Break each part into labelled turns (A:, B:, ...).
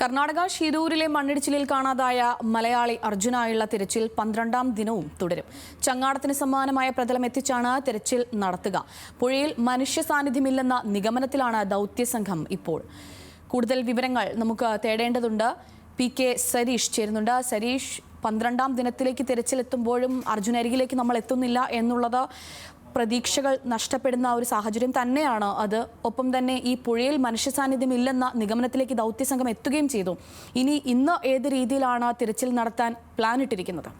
A: കർണാടക ഷിരൂരിലെ മണ്ണിടിച്ചിലിൽ കാണാതായ മലയാളി അർജുനായുള്ള തിരച്ചിൽ 12ാം ദിനവും തുടരും. ചങ്ങാടത്തിന് സമാനമായ പ്രതലം എത്തിച്ചാണ് തിരച്ചിൽ നടത്തുക. പുഴയിൽ മനുഷ്യ സാന്നിധ്യമില്ലെന്ന നിഗമനത്തിലാണ് ദൗത്യസംഘം ഇപ്പോൾ. കൂടുതൽ വിവരങ്ങൾ നമുക്ക് തേടേണ്ടതുണ്ട്. PK സരീഷ് ചേരുന്നുണ്ട്. സരീഷ്, 12ാം ദിനത്തിലേക്ക് തിരച്ചിലെത്തുമ്പോഴും അർജുനരികിലേക്ക് നമ്മൾ എത്തുന്നില്ല എന്നുള്ളത് പ്രതീക്ഷകൾ നഷ്ടപ്പെടുന്ന ഒരു സാഹചര്യം തന്നെയാണ് അത്. ഒപ്പം തന്നെ ഈ പുഴയിൽ മനുഷ്യ സാന്നിധ്യം ഇല്ലെന്ന നിഗമനത്തിലേക്ക് ദൗത്യസംഘം എത്തുകയും ചെയ്തു. ഇന്ന് ഏത് രീതിയിലാണ് തിരച്ചിൽ നടത്താൻ പ്ലാൻ ഇട്ടിരിക്കുന്നത്?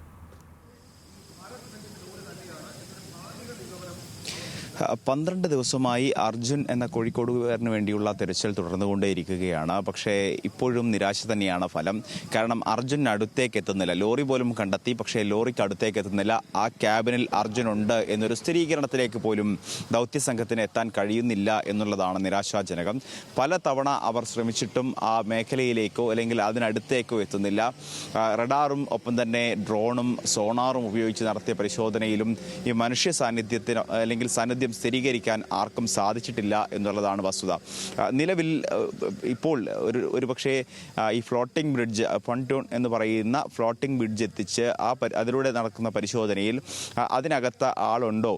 B: 12 ദിവസമായി അർജുൻ എന്ന കോഴിക്കോടുകാരന് വേണ്ടിയുള്ള തിരച്ചിൽ തുടർന്നുകൊണ്ടേയിരിക്കുകയാണ്. പക്ഷേ ഇപ്പോഴും നിരാശ തന്നെയാണ് ഫലം. കാരണം അർജുൻ അടുത്തേക്ക് എത്തുന്നില്ല. ലോറി പോലും കണ്ടെത്തി, പക്ഷേ ലോറിക്ക് അടുത്തേക്ക് എത്തുന്നില്ല. ആ ക്യാബിനിൽ അർജുൻ ഉണ്ട് എന്നൊരു സ്ഥിരീകരണത്തിലേക്ക് പോലും ദൗത്യസംഘത്തിന് എത്താൻ കഴിയുന്നില്ല എന്നുള്ളതാണ് നിരാശാജനകം. പല തവണ അവർ ശ്രമിച്ചിട്ടും ആ മേഖലയിലേക്കോ അല്ലെങ്കിൽ അതിനടുത്തേക്കോ എത്തുന്നില്ല. റഡാറും ഒപ്പം തന്നെ ഡ്രോണും സോണാറും ഉപയോഗിച്ച് നടത്തിയ പരിശോധനയിലും ഈ മനുഷ്യ സാന്നിധ്യത്തിന് അല്ലെങ്കിൽ സാന്നിധ്യം സ്ഥിരീകരിക്കാൻ ആർക്കും സാധിച്ചിട്ടില്ല എന്നുള്ളതാണ് വസ്തുത. നിലവിൽ ഇപ്പോൾ ഒരുപക്ഷെ ഈ ഫ്ലോട്ടിംഗ് ബ്രിഡ്ജ്, ഫണ്ടൂൺ എന്ന് പറയുന്ന ഫ്ലോട്ടിംഗ് ബ്രിഡ്ജ് എത്തിച്ച് അതിലൂടെ നടക്കുന്ന പരിശോധനയിൽ അതിനകത്ത് ആളുണ്ടോ,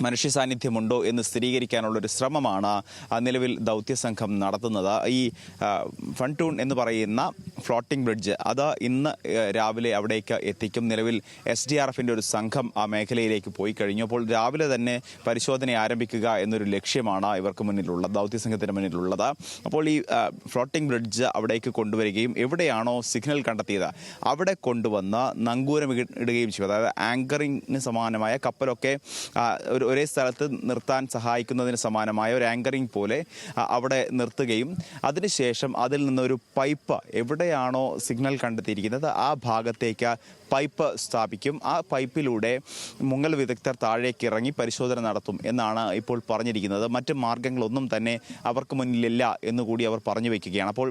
B: മനുഷ്യ സാന്നിധ്യമുണ്ടോ എന്ന് സ്ഥിരീകരിക്കാനുള്ളൊരു ശ്രമമാണ് നിലവിൽ ദൗത്യസംഘം നടത്തുന്നത്. ഈ ഫണ്ടൂൺ എന്ന് പറയുന്ന ഫ്ലോട്ടിംഗ് ബ്രിഡ്ജ് അത് ഇന്ന് രാവിലെ അവിടേക്ക് എത്തിക്കും. നിലവിൽ SDRFിൻ്റെ ഒരു സംഘം ആ മേഖലയിലേക്ക് പോയി കഴിഞ്ഞു. അപ്പോൾ രാവിലെ തന്നെ പരിശോധന ആരംഭിക്കുക എന്നൊരു ലക്ഷ്യമാണ് ഇവർക്ക് മുന്നിലുള്ളത്, ദൗത്യസംഘത്തിന് മുന്നിലുള്ളത്. അപ്പോൾ ഈ ഫ്ലോട്ടിംഗ് ബ്രിഡ്ജ് അവിടേക്ക് കൊണ്ടുവരികയും എവിടെയാണോ സിഗ്നൽ കണ്ടെത്തിയത് അവിടെ കൊണ്ടുവന്ന് നങ്കൂരം ഇടുകയും ചെയ്യും. അതായത് ആങ്കറിങ്ങിന് സമാനമായ കപ്പലൊക്കെ ഒരേ സ്ഥലത്ത് നിർത്താൻ സഹായിക്കുന്നതിന് സമാനമായ ഒരു ആങ്കറിംഗ് പോലെ അവിടെ നിർത്തുകയും അതിനുശേഷം അതിൽ നിന്നൊരു പൈപ്പ്, എവിടെയാണോ സിഗ്നൽ കണ്ടെത്തിയിരിക്കുന്നത് ആ ഭാഗത്തേക്ക് പൈപ്പ് സ്ഥാപിക്കും. ആ പൈപ്പിലൂടെ മുങ്ങൽ വിദഗ്ധർ താഴേക്ക് ഇറങ്ങി പരിശോധന നടത്തും എന്നാണ് ഇപ്പോൾ പറഞ്ഞിരിക്കുന്നത്. മറ്റ് മാർഗങ്ങളൊന്നും തന്നെ അവർക്ക് മുന്നിലില്ല എന്നുകൂടി അവർ പറഞ്ഞു വയ്ക്കുകയാണ്. അപ്പോൾ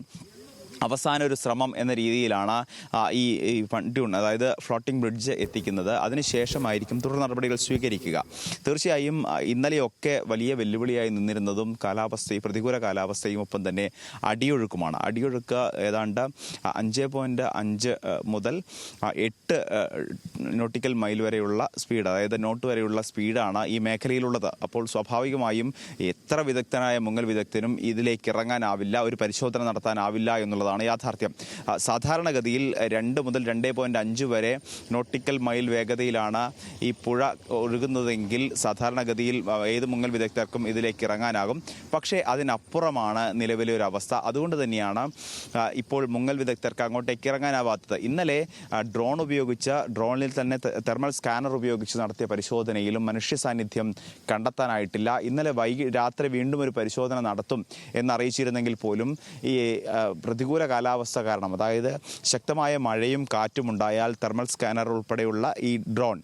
B: അവസാന ഒരു ശ്രമം എന്ന രീതിയിലാണ് ഈ ഫണ്ടൂൺ, അതായത് ഫ്ലോട്ടിംഗ് ബ്രിഡ്ജ് എത്തിക്കുന്നത്. അതിനുശേഷമായിരിക്കും തുടർ നടപടികൾ സ്വീകരിക്കുക. തീർച്ചയായും ഇന്നലെയൊക്കെ വലിയ വെല്ലുവിളിയായി നിന്നിരുന്നതും പ്രതികൂല കാലാവസ്ഥയും ഒപ്പം തന്നെ അടിയൊഴുക്കുമാണ്. അടിയൊഴുക്ക് ഏതാണ്ട് 5.5 മുതൽ 8 നോട്ടിക്കൽ മൈൽ വരെയുള്ള സ്പീഡ്, അതായത് നോട്ട് വരെയുള്ള സ്പീഡാണ് ഈ മേഖലയിലുള്ളത്. അപ്പോൾ സ്വാഭാവികമായും എത്ര വിദഗ്ധനായ മുങ്ങൽ വിദഗ്ധനും ഇതിലേക്ക് ഇറങ്ങാനാവില്ല, ഒരു പരിശോധന നടത്താനാവില്ല എന്നുള്ളതാണ് യാഥാർത്ഥ്യം. സാധാരണഗതിയിൽ 2 മുതൽ 2.5 വരെ നോട്ടിക്കൽ മൈൽ വേഗതയിലാണ് ഈ പുഴ ഒഴുകുന്നതെങ്കിൽ സാധാരണഗതിയിൽ ഏത് മുങ്ങൽ വിദഗ്ധർക്കും ഇതിലേക്ക് ഇറങ്ങാനാകും. പക്ഷേ അതിനപ്പുറമാണ് നിലവിലെ ഒരു അവസ്ഥ. അതുകൊണ്ട് തന്നെയാണ് ഇപ്പോൾ മുങ്ങൽ വിദഗ്ധർക്ക് അങ്ങോട്ടേക്ക് ഇറങ്ങാനാവാത്തത്. ഇന്നലെ ഡ്രോണിൽ തന്നെ തെർമൽ സ്കാനർ ഉപയോഗിച്ച് നടത്തിയ പരിശോധനയിലും മനുഷ്യ സാന്നിധ്യം കണ്ടെത്താനായിട്ടില്ല. ഇന്നലെ രാത്രി വീണ്ടും ഒരു പരിശോധന നടത്തും എന്നറിയിച്ചിരുന്നെങ്കിൽ പോലും ഈ പ്രതികൂല കാലാവസ്ഥ കാരണം, അതായത് ശക്തമായ മഴയും കാറ്റും ഉണ്ടായാൽ തെർമൽ സ്കാനർ ഉൾപ്പെടെയുള്ള ഈ ഡ്രോൺ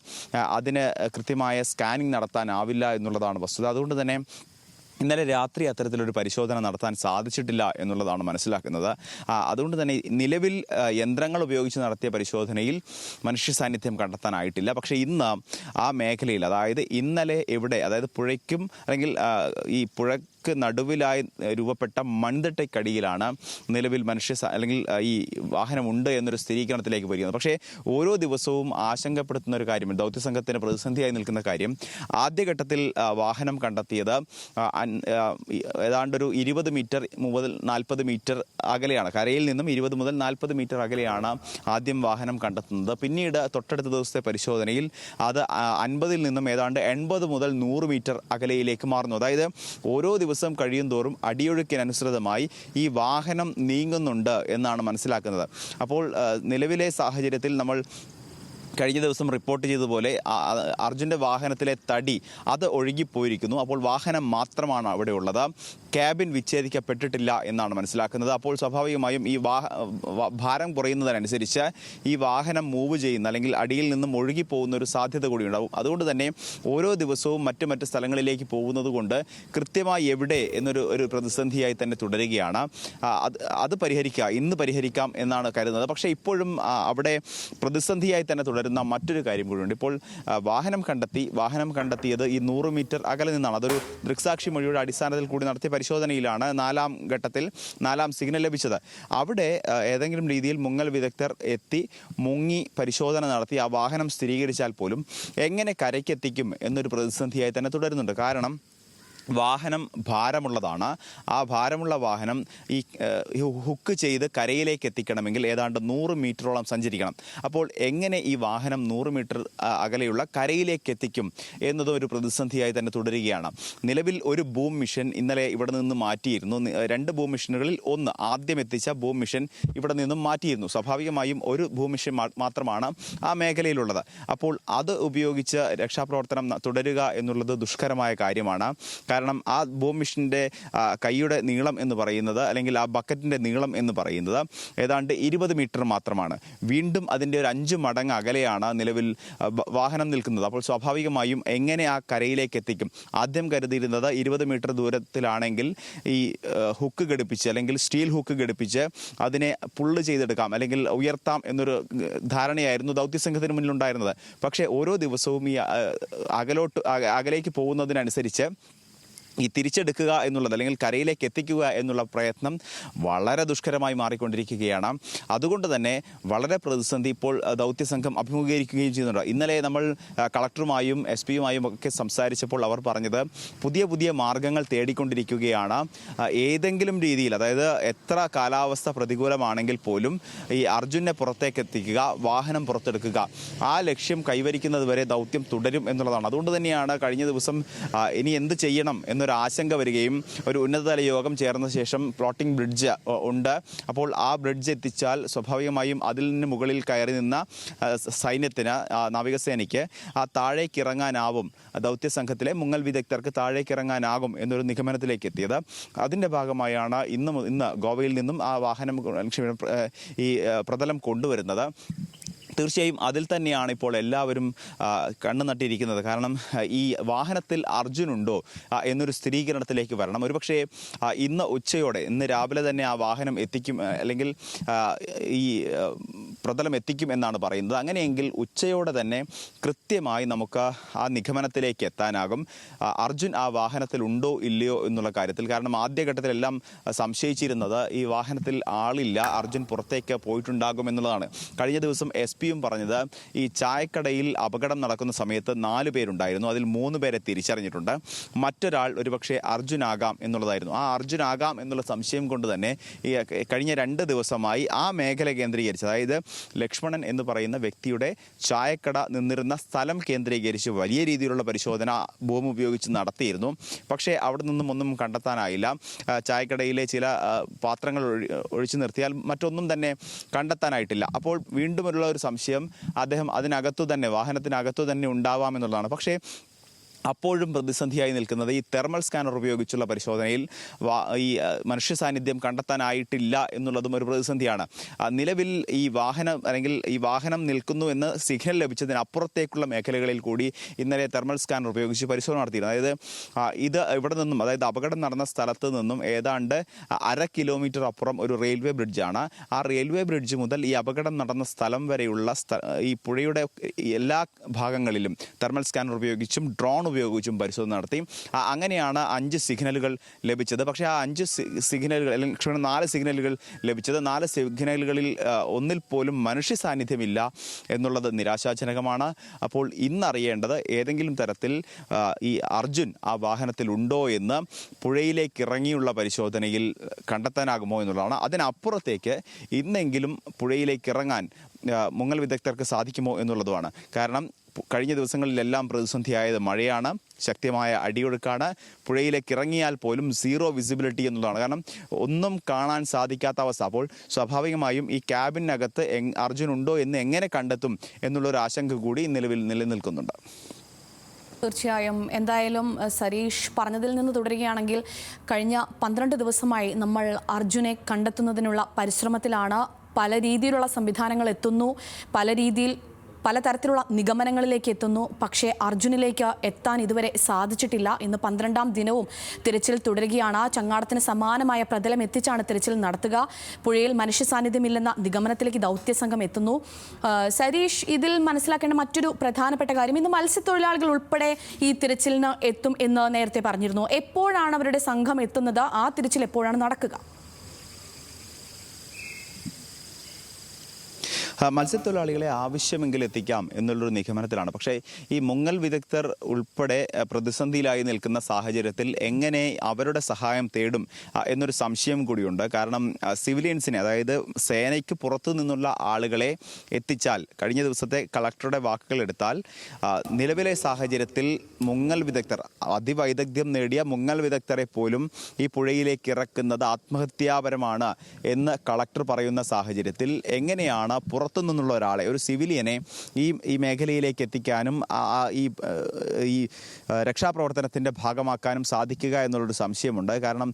B: അതിന് കൃത്യമായ സ്കാനിംഗ് നടത്താനാവില്ല എന്നുള്ളതാണ് വസ്തുത. അതുകൊണ്ട് തന്നെ ഇന്നലെ രാത്രി അത്തരത്തിലൊരു പരിശോധന നടത്താൻ സാധിച്ചിട്ടില്ല എന്നുള്ളതാണ് മനസ്സിലാക്കുന്നത്. അതുകൊണ്ട് തന്നെ നിലവിൽ യന്ത്രങ്ങൾ ഉപയോഗിച്ച് നടത്തിയ പരിശോധനയിൽ മനുഷ്യ സാന്നിധ്യം കണ്ടെത്താനായിട്ടില്ല. പക്ഷേ ഇന്ന് ആ മേഖലയിൽ, അതായത് ഇന്നലെ എവിടെ, അതായത് പുഴയ്ക്കും അല്ലെങ്കിൽ ഈ പുഴയ്ക്ക് നടുവിലായി രൂപപ്പെട്ട മൺതിട്ടയ്ക്കടിയിലാണ് നിലവിൽ അല്ലെങ്കിൽ ഈ വാഹനമുണ്ട് എന്നൊരു സ്ഥിരീകരണത്തിലേക്ക് വരികയാണ്. പക്ഷേ ഓരോ ദിവസവും ആശങ്കപ്പെടുത്തുന്ന ഒരു കാര്യം, ദൗത്യസംഘത്തിന് പ്രതിസന്ധിയായി നിൽക്കുന്ന കാര്യം, ആദ്യഘട്ടത്തിൽ വാഹനം കണ്ടെത്തിയത് ഏതാണ്ടൊരു 20 മീറ്റർ മുതൽ 40 മീറ്റർ അകലെയാണ്. കരയിൽ നിന്നും 20 മുതൽ 40 മീറ്റർ അകലെയാണ് ആദ്യം വാഹനം കണ്ടെത്തുന്നത്. പിന്നീട് തൊട്ടടുത്ത ദിവസത്തെ പരിശോധനയിൽ അത് 50-ൽ നിന്നും ഏതാണ്ട് 80 മുതൽ 100 മീറ്റർ അകലെയിലേക്ക് മാറുന്നു. അതായത് ഓരോ ദിവസം കഴിയും തോറും അടിയൊഴുക്കിനനുസൃതമായി ഈ വാഹനം നീങ്ങുന്നുണ്ട് എന്നാണ് മനസ്സിലാക്കുന്നത്. അപ്പോൾ നിലവിലെ സാഹചര്യത്തിൽ നമ്മൾ കഴിഞ്ഞ ദിവസം റിപ്പോർട്ട് ചെയ്തതുപോലെ അർജുൻ്റെ വാഹനത്തിലെ തടി അത് ഒഴുകിപ്പോയിരിക്കുന്നു. അപ്പോൾ വാഹനം മാത്രമാണ് അവിടെ ഉള്ളത്. ക്യാബിൻ വിച്ഛേദിക്കപ്പെട്ടിട്ടില്ല എന്നാണ് മനസ്സിലാക്കുന്നത്. അപ്പോൾ സ്വാഭാവികമായും ഈ ഭാരം കുറയുന്നതിനനുസരിച്ച് ഈ വാഹനം മൂവ് ചെയ്യുന്ന അല്ലെങ്കിൽ അടിയിൽ നിന്നും ഒഴുകിപ്പോകുന്ന ഒരു സാധ്യത കൂടി ഉണ്ടാവും. അതുകൊണ്ട് തന്നെ ഓരോ ദിവസവും മറ്റ് സ്ഥലങ്ങളിലേക്ക് പോകുന്നത് കൊണ്ട് കൃത്യമായി എവിടെ എന്നൊരു പ്രതിസന്ധിയായി തന്നെ തുടരുകയാണ്. അത് ഇന്ന് പരിഹരിക്കാം എന്നാണ് കരുതുന്നത്. പക്ഷേ ഇപ്പോഴും അവിടെ പ്രതിസന്ധിയായി തന്നെ തുടരുന്നത് വരുന്ന മറ്റൊരു കാര്യം കൂടിയുണ്ട്. ഇപ്പോൾ വാഹനം കണ്ടെത്തിയത് ഈ 100 മീറ്റർ അകലെ നിന്നാണ്. അതൊരു ദൃക്സാക്ഷി മൊഴിയുടെ അടിസ്ഥാനത്തിൽ കൂടി നടത്തിയ പരിശോധനയിലാണ് 4ാം ഘട്ടത്തിൽ 4ാം സിഗ്നൽ ലഭിച്ചത്. അവിടെ ഏതെങ്കിലും രീതിയിൽ മുങ്ങൽ വിദഗ്ധർ എത്തി മുങ്ങി പരിശോധന നടത്തി ആ വാഹനം സ്ഥിരീകരിച്ചാൽ പോലും എങ്ങനെ കരയ്ക്കെത്തിക്കും എന്നൊരു പ്രതിസന്ധിയായി തന്നെ തുടരുന്നുണ്ട്. കാരണം വാഹനം ഭാരമുള്ളതാണ്. ആ ഭാരമുള്ള വാഹനം ഈ ഹുക്ക് ചെയ്ത് കരയിലേക്ക് എത്തിക്കണമെങ്കിൽ ഏതാണ്ട് 100 മീറ്ററോളം സഞ്ചരിക്കണം. അപ്പോൾ എങ്ങനെ ഈ വാഹനം 100 മീറ്റർ അകലെയുള്ള കരയിലേക്ക് എത്തിക്കും എന്നതും ഒരു പ്രതിസന്ധിയായി തന്നെ തുടരുകയാണ്. നിലവിൽ ഒരു ബൂം മിഷൻ ഇന്നലെ ഇവിടെ നിന്ന് മാറ്റിയിരുന്നു. 2 ബൂം മിഷനുകളിൽ ഒന്ന് ആദ്യം എത്തിച്ച ബൂം മിഷൻ ഇവിടെ നിന്നും മാറ്റിയിരുന്നു. സ്വാഭാവികമായും ഒരു ബൂം മിഷൻ മാത്രമാണ് ആ മേഖലയിലുള്ളത്. അപ്പോൾ അത് ഉപയോഗിച്ച് രക്ഷാപ്രവർത്തനം തുടരുക എന്നുള്ളത് ദുഷ്കരമായ കാര്യമാണ്. കാരണം ആ ബൂം മിഷൻ്റെ കൈയുടെ നീളം എന്ന് പറയുന്നത്, അല്ലെങ്കിൽ ആ ബക്കറ്റിൻ്റെ നീളം എന്ന് പറയുന്നത് ഏതാണ്ട് 20 മീറ്റർ മാത്രമാണ്. വീണ്ടും അതിൻ്റെ ഒരു 5 മടങ്ങ് അകലെയാണ് നിലവിൽ വാഹനം നിൽക്കുന്നത്. അപ്പോൾ സ്വാഭാവികമായും എങ്ങനെ ആ കരയിലേക്ക് എത്തിക്കും? ആദ്യം കരുതിയിരുന്നത് 20 മീറ്റർ ദൂരത്തിലാണെങ്കിൽ ഈ ഹുക്ക് ഘടിപ്പിച്ച്, അല്ലെങ്കിൽ സ്റ്റീൽ ഹുക്ക് ഘടിപ്പിച്ച് അതിനെ പുള്ള് ചെയ്തെടുക്കാം, അല്ലെങ്കിൽ ഉയർത്താം എന്നൊരു ധാരണയായിരുന്നു ദൗത്യസംഘത്തിന് മുന്നിലുണ്ടായിരുന്നത്. പക്ഷേ ഓരോ ദിവസവും ഈ അകലേക്ക് പോകുന്നതിനനുസരിച്ച് ഈ തിരിച്ചെടുക്കുക എന്നുള്ളത്, അല്ലെങ്കിൽ കരയിലേക്ക് എത്തിക്കുക എന്നുള്ള പ്രയത്നം വളരെ ദുഷ്കരമായി മാറിക്കൊണ്ടിരിക്കുകയാണ്. അതുകൊണ്ട് തന്നെ വളരെ പ്രതിസന്ധി ഇപ്പോൾ ദൗത്യസംഘം അഭിമുഖീകരിക്കുകയും ചെയ്യുന്നുണ്ട്. ഇന്നലെ നമ്മൾ കളക്ടറുമായും SP-യുമായും ഒക്കെ സംസാരിച്ചപ്പോൾ അവർ പറഞ്ഞത് പുതിയ മാർഗങ്ങൾ തേടിക്കൊണ്ടിരിക്കുകയാണ്. ഏതെങ്കിലും രീതിയിൽ, അതായത് എത്ര കാലാവസ്ഥ പ്രതികൂലമാണെങ്കിൽ പോലും ഈ അർജുനെ പുറത്തേക്ക് എത്തിക്കുക, വാഹനം പുറത്തെടുക്കുക, ആ ലക്ഷ്യം കൈവരിക്കുന്നത് വരെ ദൗത്യം തുടരും എന്നുള്ളതാണ്. അതുകൊണ്ട് തന്നെയാണ് കഴിഞ്ഞ ദിവസം ഇനി എന്ത് ചെയ്യണം എന്നൊരു ആശങ്ക വരികയും ഒരു ഉന്നതതല യോഗം ചേർന്ന ശേഷം ഫ്ലോട്ടിംഗ് ബ്രിഡ്ജ് ഉണ്ട്. അപ്പോൾ ആ ബ്രിഡ്ജ് എത്തിച്ചാൽ സ്വാഭാവികമായും അതിൽ നിന്ന് മുകളിൽ കയറി നിന്ന സൈന്യത്തിന്, നാവികസേനയ്ക്ക് താഴേക്ക് ഇറങ്ങാനാവും, ദൗത്യസംഘത്തിലെ മുങ്ങൽ വിദഗ്ധർക്ക് താഴേക്ക് ഇറങ്ങാനാകും എന്നൊരു നിഗമനത്തിലേക്ക് എത്തിയത്. അതിൻ്റെ ഭാഗമായാണ് ഇന്ന് ഗോവയിൽ നിന്നും ആ വാഹനം ഈ പ്രതലം കൊണ്ടുവരുന്നത്. തീർച്ചയായും അതിൽ തന്നെയാണ് ഇപ്പോൾ എല്ലാവരും കണ്ണു നട്ടിരിക്കുന്നത്. കാരണം ഈ വാഹനത്തിൽ അർജുനുണ്ടോ എന്നൊരു സ്ഥിരീകരണത്തിലേക്ക് വരണം. ഒരുപക്ഷെ ഇന്ന് ഉച്ചയോടെ, ഇന്ന് രാവിലെ തന്നെ ആ വാഹനം എത്തിക്കും, അല്ലെങ്കിൽ ഈ പ്രതലം എത്തിക്കും എന്നാണ് പറയുന്നത്. അങ്ങനെയെങ്കിൽ ഉച്ചയോടെ തന്നെ കൃത്യമായി നമുക്ക് ആ നിഗമനത്തിലേക്ക് എത്താനാകും, അർജുൻ ആ വാഹനത്തിൽ ഉണ്ടോ ഇല്ലയോ എന്നുള്ള കാര്യത്തിൽ. കാരണം ആദ്യഘട്ടത്തിലെല്ലാം സംശയിച്ചിരുന്നത് ഈ വാഹനത്തിൽ ആളില്ല, അർജുൻ പുറത്തേക്ക് പോയിട്ടുണ്ടാകും എന്നുള്ളതാണ്. കഴിഞ്ഞ ദിവസം SP-യും പറഞ്ഞത് ഈ ചായക്കടയിൽ അപകടം നടക്കുന്ന സമയത്ത് 4 പേരുണ്ടായിരുന്നു, അതിൽ 3 പേരെ തിരിച്ചറിഞ്ഞിട്ടുണ്ട്, മറ്റൊരാൾ ഒരുപക്ഷെ അർജുനാകാം എന്നുള്ളതായിരുന്നു. ആ അർജുനാകാം എന്നുള്ള സംശയം കൊണ്ട് തന്നെ ഈ കഴിഞ്ഞ 2 ദിവസമായി ആ മേഖല കേന്ദ്രീകരിച്ച്, അതായത് ലക്ഷ്മണൻ എന്ന് പറയുന്ന വ്യക്തിയുടെ ചായക്കട നിന്നിരുന്ന സ്ഥലം കേന്ദ്രീകരിച്ച് വലിയ രീതിയിലുള്ള പരിശോധന ബോം ഉപയോഗിച്ച് നടത്തിയിരുന്നു. പക്ഷേ അവിടെ നിന്നും ഒന്നും കണ്ടെത്താനായില്ല. ചായക്കടയിലെ ചില പാത്രങ്ങൾ ഒഴിച്ചു നിർത്തിയാൽ മറ്റൊന്നും തന്നെ കണ്ടെത്താനായിട്ടില്ല. അപ്പോൾ വീണ്ടുമുള്ള ഒരു സംശയം അദ്ദേഹം അതിനകത്തു തന്നെ, വാഹനത്തിനകത്തു തന്നെ ഉണ്ടാവാമെന്നുള്ളതാണ്. പക്ഷേ അപ്പോഴും പ്രതിസന്ധിയായി നിൽക്കുന്നത് ഈ തെർമൽ സ്കാനർ ഉപയോഗിച്ചുള്ള പരിശോധനയിൽ ഈ മനുഷ്യ സാന്നിധ്യം കണ്ടെത്താനായിട്ടില്ല എന്നുള്ളതും ഒരു പ്രതിസന്ധിയാണ്. നിലവിൽ ഈ വാഹനം, അല്ലെങ്കിൽ ഈ വാഹനം നിൽക്കുന്നു എന്ന് സിഗ്നൽ ലഭിച്ചതിനപ്പുറത്തേക്കുള്ള മേഖലകളിൽ കൂടി ഇന്നലെ തെർമൽ സ്കാനർ ഉപയോഗിച്ച് പരിശോധന നടത്തിയിരുന്നു. അതായത് ഇത് ഇവിടെ നിന്നും, അതായത് അപകടം നടന്ന സ്ഥലത്ത് നിന്നും ഏതാണ്ട് 1/2 കിലോമീറ്റർ അപ്പുറം ഒരു റെയിൽവേ ബ്രിഡ്ജാണ്. ആ റെയിൽവേ ബ്രിഡ്ജ് മുതൽ ഈ അപകടം നടന്ന സ്ഥലം വരെയുള്ള ഈ പുഴയുടെ എല്ലാ ഭാഗങ്ങളിലും തെർമൽ സ്കാനർ ഉപയോഗിച്ചും ഡ്രോൺ ഉപയോഗിച്ചും പരിശോധന നടത്തി. അങ്ങനെയാണ് 5 സിഗ്നലുകൾ ലഭിച്ചത്. പക്ഷേ ആ 5 സിഗ്നലുകൾ, അല്ലെങ്കിൽ 4 സിഗ്നലുകൾ ലഭിച്ചത്. 4 സിഗ്നലുകളിൽ ഒന്നിൽ പോലും മനുഷ്യ സാന്നിധ്യമില്ല എന്നുള്ളത് നിരാശാജനകമാണ്. അപ്പോൾ ഇന്നറിയേണ്ടത് ഏതെങ്കിലും തരത്തിൽ ഈ അർജുൻ ആ വാഹനത്തിൽ ഉണ്ടോ എന്ന് പുഴയിലേക്ക് ഇറങ്ങിയുള്ള പരിശോധനയിൽ കണ്ടെത്താനാകുമോ എന്നുള്ളതാണ്. അതിനപ്പുറത്തേക്ക് ഇന്നെങ്കിലും പുഴയിലേക്ക് ഇറങ്ങാൻ മുങ്ങൽ വിദഗ്ധർക്ക് സാധിക്കുമോ എന്നുള്ളതുമാണ്. കാരണം കഴിഞ്ഞ ദിവസങ്ങളിലെല്ലാം പ്രതിസന്ധിയായത് മഴയാണ്, ശക്തമായ അടിയൊഴുക്കാണ്. പുഴയിലേക്ക് ഇറങ്ങിയാൽ പോലും 0 വിസിബിലിറ്റി എന്നുള്ളതാണ്. കാരണം ഒന്നും കാണാൻ സാധിക്കാത്ത അവസ്ഥ. അപ്പോൾ സ്വാഭാവികമായും ഈ ക്യാബിനകത്ത് അർജുൻ ഉണ്ടോ എന്ന് എങ്ങനെ കണ്ടെത്തും എന്നുള്ളൊരു ആശങ്ക കൂടി നിലവിൽ നിലനിൽക്കുന്നുണ്ട്.
A: തീർച്ചയായും. എന്തായാലും സരീഷ് പറഞ്ഞതിൽ നിന്ന് തുടരുകയാണെങ്കിൽ, കഴിഞ്ഞ 12 ദിവസമായി നമ്മൾ അർജുനെ കണ്ടെത്തുന്നതിനുള്ള പരിശ്രമത്തിലാണ്. പല രീതിയിലുള്ള സംവിധാനങ്ങൾ എത്തുന്നു, പല രീതിയിൽ പലതരത്തിലുള്ള നിഗമനങ്ങളിലേക്ക് എത്തുന്നു. പക്ഷേ അർജുനിലേക്ക് എത്താൻ ഇതുവരെ സാധിച്ചിട്ടില്ല. ഇന്ന് 12ാം ദിനവും തിരച്ചിൽ തുടരുകയാണ്. ചങ്ങാടത്തിന് സമാനമായ പ്രതലം എത്തിച്ചാണ് തിരച്ചിൽ നടത്തുക. പുഴയിൽ മനുഷ്യ സാന്നിധ്യമില്ലെന്ന നിഗമനത്തിലേക്ക് ദൗത്യസംഘം എത്തുന്നു. സരീഷ്, ഇതിൽ മനസ്സിലാക്കേണ്ട മറ്റൊരു പ്രധാനപ്പെട്ട കാര്യം, ഇന്ന് മത്സ്യത്തൊഴിലാളികൾ ഉൾപ്പെടെ ഈ തിരച്ചിലിന് എത്തും എന്ന് നേരത്തെ പറഞ്ഞിരുന്നു. എപ്പോഴാണ് അവരുടെ സംഘം എത്തുന്നത്? ആ തിരച്ചിൽ എപ്പോഴാണ് നടക്കുക?
B: മത്സ്യത്തൊഴിലാളികളെ ആവശ്യമെങ്കിൽ എത്തിക്കാം എന്നുള്ളൊരു നിഗമനത്തിലാണ്. പക്ഷേ ഈ മുങ്ങൽ വിദഗ്ധർ ഉൾപ്പെടെ പ്രതിസന്ധിയിലായി നിൽക്കുന്ന സാഹചര്യത്തിൽ എങ്ങനെ അവരുടെ സഹായം തേടും എന്നൊരു സംശയം കൂടിയുണ്ട്. കാരണം സിവിലിയൻസിനെ, അതായത് സേനയ്ക്ക് പുറത്തു നിന്നുള്ള ആളുകളെ എത്തിച്ചാൽ, കഴിഞ്ഞ ദിവസത്തെ കളക്ടറുടെ വാക്കുകൾ എടുത്താൽ, നിലവിലെ സാഹചര്യത്തിൽ മുങ്ങൽ വിദഗ്ധർ, അതിവൈദഗ്ധ്യം നേടിയ മുങ്ങൽ വിദഗ്ധരെ പോലും ഈ പുഴയിലേക്ക് ഇറക്കുന്നത് ആത്മഹത്യാപരമാണ് എന്ന് കളക്ടർ പറയുന്ന സാഹചര്യത്തിൽ എങ്ങനെയാണ് പുറത്തുനിന്നുള്ള ഒരാളെ, ഒരു സിവിലിയനെ ഈ മേഖലയിലേക്ക് എത്തിക്കാനും ഈ രക്ഷാപ്രവർത്തനത്തിൻ്റെ ഭാഗമാക്കാനും സാധിക്കുക എന്നുള്ളൊരു സംശയമുണ്ട്. കാരണം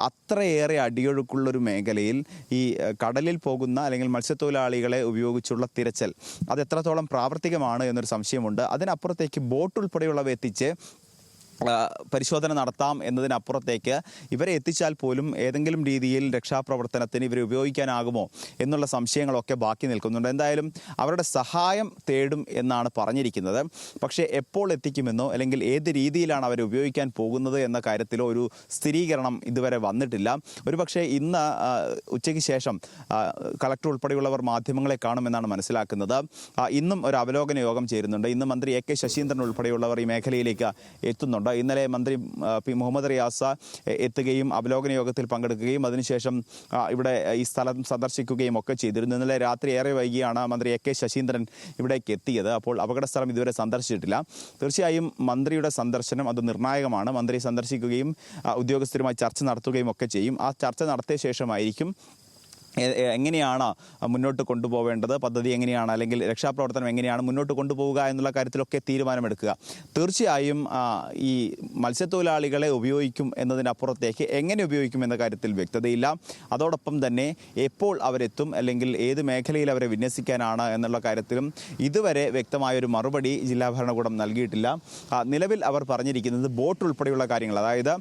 B: അത്രയേറെ അടിയൊഴുക്കുള്ളൊരു മേഖലയിൽ ഈ കടലിൽ പോകുന്ന അല്ലെങ്കിൽ മത്സ്യത്തൊഴിലാളികളെ ഉപയോഗിച്ചുള്ള തിരച്ചിൽ അത് എത്രത്തോളം പ്രാവർത്തികമാണ് എന്നൊരു സംശയമുണ്ട്. അതിനപ്പുറത്തേക്ക് ബോട്ട് ഉൾപ്പെടെയുള്ളവ എത്തിച്ച് പരിശോധന നടത്താം എന്നതിനപ്പുറത്തേക്ക് ഇവരെ എത്തിച്ചാൽ പോലും ഏതെങ്കിലും രീതിയിൽ രക്ഷാപ്രവർത്തനത്തിന് ഇവരെ ഉപയോഗിക്കാനാകുമോ എന്നുള്ള സംശയങ്ങളൊക്കെ ബാക്കി നിൽക്കുന്നുണ്ട്. എന്തായാലും അവരുടെ സഹായം തേടും എന്നാണ് പറഞ്ഞിരിക്കുന്നത്. പക്ഷേ എപ്പോൾ എത്തിക്കുമെന്നോ അല്ലെങ്കിൽ ഏത് രീതിയിലാണ് അവരെ ഉപയോഗിക്കാൻ പോകുന്നത് എന്ന കാര്യത്തിലോ ഒരു സ്ഥിരീകരണം ഇതുവരെ വന്നിട്ടില്ല. ഒരുപക്ഷെ ഇന്ന് ഉച്ചയ്ക്ക് ശേഷം കളക്ടർ ഉൾപ്പെടെയുള്ളവർ മാധ്യമങ്ങളെ കാണുമെന്നാണ് മനസ്സിലാക്കുന്നത്. ഇന്നും ഒരു അവലോകന യോഗം ചേരുന്നുണ്ട്. ഇന്ന് മന്ത്രി AK ശശീന്ദ്രൻ ഉൾപ്പെടെയുള്ളവർ ഈ മേഖലയിലേക്ക് എത്തുന്നുണ്ട്. ഇന്നലെ മന്ത്രി മുഹമ്മദ് റിയാസ് എത്തുകയും അവലോകന യോഗത്തിൽ പങ്കെടുക്കുകയും അതിനുശേഷം ഇവിടെ ഈ സ്ഥലം സന്ദർശിക്കുകയും ഒക്കെ ചെയ്തിരുന്നു. ഇന്നലെ രാത്രി ഏറെ വൈകിയാണ് മന്ത്രി AK ശശീന്ദ്രൻ ഇവിടേക്ക് എത്തിയത്. അപ്പോൾ അപകട സ്ഥലം ഇതുവരെ സന്ദർശിച്ചിട്ടില്ല. തീർച്ചയായും മന്ത്രിയുടെ സന്ദർശനം അത് നിർണായകമാണ്. മന്ത്രി സന്ദർശിക്കുകയും ഉദ്യോഗസ്ഥരുമായി ചർച്ച നടത്തുകയും ഒക്കെ ചെയ്യും. ആ ചർച്ച നടത്തിയ ശേഷമായിരിക്കും എങ്ങനെയാണ് മുന്നോട്ട് കൊണ്ടുപോവേണ്ടത്, പദ്ധതി എങ്ങനെയാണ്, അല്ലെങ്കിൽ രക്ഷാപ്രവർത്തനം എങ്ങനെയാണ് മുന്നോട്ട് കൊണ്ടുപോവുക എന്നുള്ള കാര്യത്തിലൊക്കെ തീരുമാനമെടുക്കുക. തീർച്ചയായും ഈ മത്സ്യത്തൊഴിലാളികളെ ഉപയോഗിക്കും എന്നതിനപ്പുറത്തേക്ക് എങ്ങനെ ഉപയോഗിക്കും എന്ന കാര്യത്തിൽ വ്യക്തതയില്ല. അതോടൊപ്പം തന്നെ എപ്പോൾ അവരെത്തും അല്ലെങ്കിൽ ഏത് മേഖലയിൽ അവരെ വിന്യസിക്കാനാണ് എന്നുള്ള കാര്യത്തിലും ഇതുവരെ വ്യക്തമായൊരു മറുപടി ജില്ലാ ഭരണകൂടം നൽകിയിട്ടില്ല. നിലവിൽ അവർ പറഞ്ഞിരിക്കുന്നത് ബോട്ട് ഉൾപ്പെടെയുള്ള കാര്യങ്ങൾ, അതായത്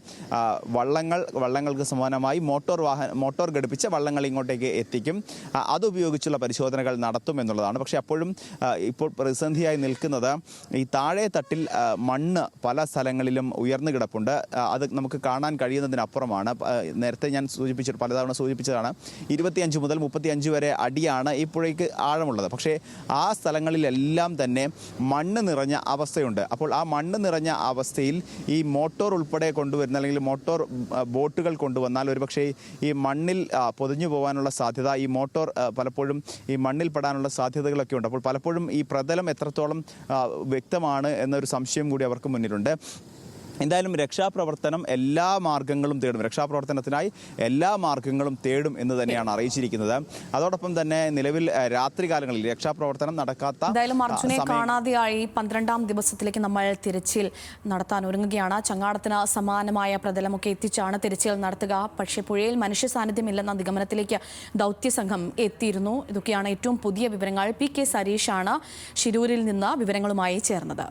B: വള്ളങ്ങൾക്ക് സമാനമായി മോട്ടോർ ഘടിപ്പിച്ച വള്ളങ്ങൾ ഇങ്ങോട്ടേക്ക് എത്തിക്കും, അതുപയോഗിച്ചുള്ള പരിശോധനകൾ നടത്തും എന്നുള്ളതാണ്. പക്ഷേ അപ്പോഴും ഇപ്പോൾ പ്രതിസന്ധിയായി നിൽക്കുന്നത് ഈ താഴെ തട്ടിൽ മണ്ണ് പല സ്ഥലങ്ങളിലും ഉയർന്നു കിടപ്പുണ്ട്. അത് നമുക്ക് കാണാൻ കഴിയുന്നതിനപ്പുറമാണ്. നേരത്തെ ഞാൻ പലതവണ സൂചിപ്പിച്ചതാണ്, 25 മുതൽ 35 വരെ അടിയാണ് ഈ പുഴയ്ക്ക് ആഴമുള്ളത്. പക്ഷേ ആ സ്ഥലങ്ങളിലെല്ലാം തന്നെ മണ്ണ് നിറഞ്ഞ അവസ്ഥയുണ്ട്. അപ്പോൾ ആ മണ്ണ് നിറഞ്ഞ അവസ്ഥയിൽ ഈ മോട്ടോർ ഉൾപ്പെടെ കൊണ്ടുവരുന്ന അല്ലെങ്കിൽ മോട്ടോർ ബോട്ടുകൾ കൊണ്ടുവന്നാൽ ഒരുപക്ഷേ ഈ മണ്ണിൽ പൊതിഞ്ഞു പോകാനുള്ള സാധ്യത, ഈ മോട്ടോർ പലപ്പോഴും ഈ മണ്ണിൽ പെടാനുള്ള സാധ്യതകളൊക്കെ ഉണ്ട്. അപ്പോൾ പലപ്പോഴും ഈ പ്രതലം എത്രത്തോളം വ്യക്തമാണ് എന്നൊരു സംശയം കൂടി അവർക്ക് മുന്നിലുണ്ട്. എന്തായാലും രക്ഷാപ്രവർത്തനം എല്ലാ മാർഗങ്ങളും തേടും, രക്ഷാപ്രവർത്തനത്തിനായി എല്ലാ മാർഗങ്ങളും തേടും എന്ന് തന്നെയാണ് അറിയിച്ചിരിക്കുന്നത്. അതോടൊപ്പം തന്നെ നിലവിൽ രാത്രികാലങ്ങളിൽ രക്ഷാപ്രവർത്തനം നടക്കാത്ത,
A: എന്തായാലും അർജുനെ കാണാതെയായി 12ാം ദിവസത്തിലേക്ക് നമ്മൾ തിരച്ചിൽ നടത്താൻ ഒരുങ്ങുകയാണ്. ചങ്ങാടത്തിന് സമാനമായ പ്രതലമൊക്കെ എത്തിച്ചാണ് തിരച്ചിൽ നടത്തുക. പക്ഷേ പുഴയിൽ മനുഷ്യ സാന്നിധ്യമില്ലെന്ന നിഗമനത്തിലേക്ക് ദൗത്യസംഘം എത്തിയിരുന്നു. ഇതൊക്കെയാണ് ഏറ്റവും പുതിയ വിവരങ്ങൾ. PK സരീഷാണ് ശിരൂരിൽ നിന്ന് വിവരങ്ങളുമായി ചേർന്നത്.